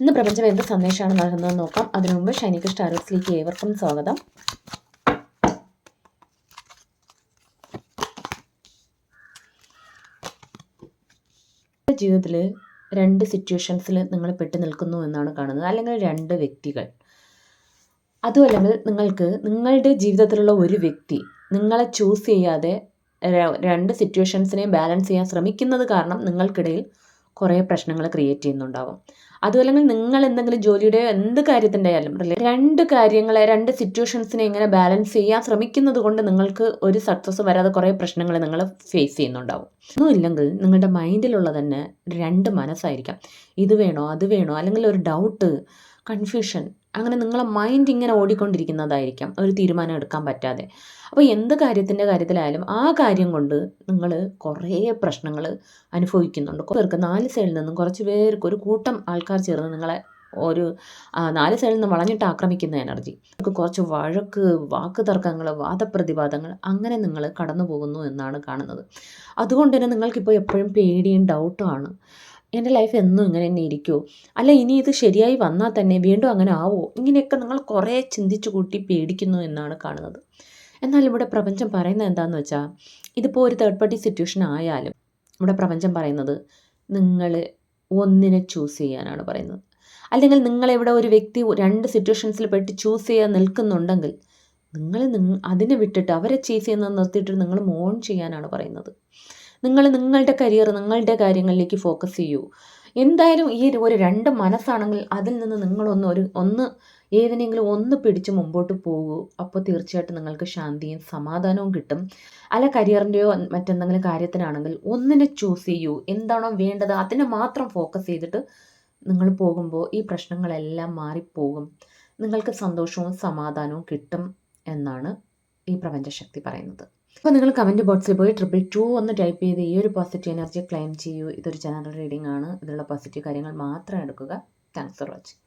ഇന്ന് പ്രപഞ്ചം എന്ത് സന്ദേശമാണ് നൽകുന്നതെന്ന് നോക്കാം. അതിനു മുമ്പ് ഷൈനിക സ്റ്റാർസിലേക്ക് ഏവർക്കും സ്വാഗതം. ജീവിതത്തിൽ രണ്ട് സിറ്റുവേഷൻസിൽ നിങ്ങൾ പെട്ടു നിൽക്കുന്നു എന്നാണ് കാണുന്നത്, അല്ലെങ്കിൽ രണ്ട് വ്യക്തികൾ. അതുമല്ലെങ്കിൽ നിങ്ങളുടെ ജീവിതത്തിലുള്ള ഒരു വ്യക്തി നിങ്ങളെ ചൂസ് ചെയ്യാതെ രണ്ട് സിറ്റുവേഷൻസിനെയും ബാലൻസ് ചെയ്യാൻ ശ്രമിക്കുന്നത് കാരണം നിങ്ങൾക്കിടയിൽ കുറേ പ്രശ്നങ്ങൾ ക്രിയേറ്റ് ചെയ്യുന്നുണ്ടാവും. അതുമല്ലെങ്കിൽ നിങ്ങൾ എന്തെങ്കിലും ജോലിയുടെ എന്ത് കാര്യത്തിൻ്റെ ആയാലും രണ്ട് സിറ്റുവേഷൻസിനെ ഇങ്ങനെ ബാലൻസ് ചെയ്യാൻ ശ്രമിക്കുന്നത് കൊണ്ട് നിങ്ങൾക്ക് ഒരു സക്സസ് വരാതെ കുറേ പ്രശ്നങ്ങൾ നിങ്ങൾ ഫേസ് ചെയ്യുന്നുണ്ടാവും. ഒന്നുമില്ലെങ്കിൽ നിങ്ങളുടെ മൈൻഡിലുള്ള തന്നെ രണ്ട് മനസ്സായിരിക്കാം. ഇത് വേണോ അത് വേണോ, അല്ലെങ്കിൽ ഒരു ഡൗട്ട്, കൺഫ്യൂഷൻ, അങ്ങനെ നിങ്ങളെ മൈൻഡ് ഇങ്ങനെ ഓടിക്കൊണ്ടിരിക്കുന്നതായിരിക്കാം, ഒരു തീരുമാനം എടുക്കാൻ പറ്റാതെ. അപ്പോൾ എന്ത് കാര്യത്തിലായാലും ആ കാര്യം കൊണ്ട് നിങ്ങൾ കുറേ പ്രശ്നങ്ങൾ അനുഭവിക്കുന്നുണ്ട്. പേർക്ക് 4 സൈഡിൽ നിന്നും കുറച്ച് പേർക്ക്, ഒരു കൂട്ടം ആൾക്കാർ ചേർന്ന് നിങ്ങളെ ഒരു 4 സൈഡിൽ നിന്ന് വളഞ്ഞിട്ട് ആക്രമിക്കുന്ന എനർജി, കുറച്ച് വഴക്ക്, വാക്ക് തർക്കങ്ങൾ, വാദപ്രതിവാദങ്ങൾ, അങ്ങനെ നിങ്ങൾ കടന്നു പോകുന്നു എന്നാണ് കാണുന്നത്. അതുകൊണ്ട് തന്നെ നിങ്ങൾക്കിപ്പോൾ എപ്പോഴും പേടിയും ഡൗട്ടുമാണ്. എൻ്റെ ലൈഫ് എന്നും ഇങ്ങനെ തന്നെ ഇരിക്കുമോ, അല്ല ഇനി ഇത് ശരിയായി വന്നാൽ തന്നെ വീണ്ടും അങ്ങനെ ആവുമോ, ഇങ്ങനെയൊക്കെ നിങ്ങൾ കുറേ ചിന്തിച്ചു കൂട്ടി പേടിക്കുന്നു എന്നാണ് കാണുന്നത്. എന്നാൽ ഇവിടെ പ്രപഞ്ചം പറയുന്നത് എന്താണെന്ന് വെച്ചാൽ, ഇതിപ്പോൾ ഒരു തേർഡ് പാർട്ടി സിറ്റുവേഷൻ ആയാലും ഇവിടെ പ്രപഞ്ചം പറയുന്നത് നിങ്ങൾ ഒന്നിനെ ചൂസ് ചെയ്യാനാണ് പറയുന്നത്. അല്ലെങ്കിൽ നിങ്ങളിവിടെ ഒരു വ്യക്തി രണ്ട് സിറ്റുവേഷൻസിൽ പെട്ട് ചൂസ് ചെയ്യാൻ നിൽക്കുന്നുണ്ടെങ്കിൽ അതിനെ വിട്ടിട്ട്, അവരെ ചേസ് ചെയ്യുന്നത് നിർത്തിയിട്ട് നിങ്ങൾ മോൺ ചെയ്യാനാണ് പറയുന്നത്. നിങ്ങളുടെ കരിയർ, നിങ്ങളുടെ കാര്യങ്ങളിലേക്ക് ഫോക്കസ് ചെയ്യൂ. എന്തായാലും ഈ ഒരു രണ്ട് മനസ്സാണെങ്കിൽ അതിൽ നിന്ന് നിങ്ങളൊന്ന് ഏതിനെങ്കിലും ഒന്ന് പിടിച്ച് മുമ്പോട്ട് പോകൂ. അപ്പോൾ തീർച്ചയായിട്ടും നിങ്ങൾക്ക് ശാന്തിയും സമാധാനവും കിട്ടും. അല്ല കരിയറിൻ്റെയോ മറ്റെന്തെങ്കിലും കാര്യത്തിനാണെങ്കിൽ ഒന്നിനെ ചൂസ് ചെയ്യൂ. എന്താണോ വേണ്ടത് അതിനെ മാത്രം ഫോക്കസ് ചെയ്തിട്ട് നിങ്ങൾ പോകുമ്പോൾ ഈ പ്രശ്നങ്ങളെല്ലാം മാറിപ്പോകും. നിങ്ങൾക്ക് സന്തോഷവും സമാധാനവും കിട്ടും എന്നാണ് ഈ പ്രപഞ്ചശക്തി പറയുന്നത്. അപ്പോൾ നിങ്ങൾ കമൻറ്റ് ബോക്സിൽ പോയി 222 ഒന്ന് ടൈപ്പ് ചെയ്ത് ഈ ഒരു പോസിറ്റീവ് എനർജി ക്ലെയിം ചെയ്യൂ. ഇതൊരു ജനറൽ റീഡിംഗ് ആണ്. ഇതിലുള്ള പോസിറ്റീവ് കാര്യങ്ങൾ മാത്രം എടുക്കുക. Thanks for watching.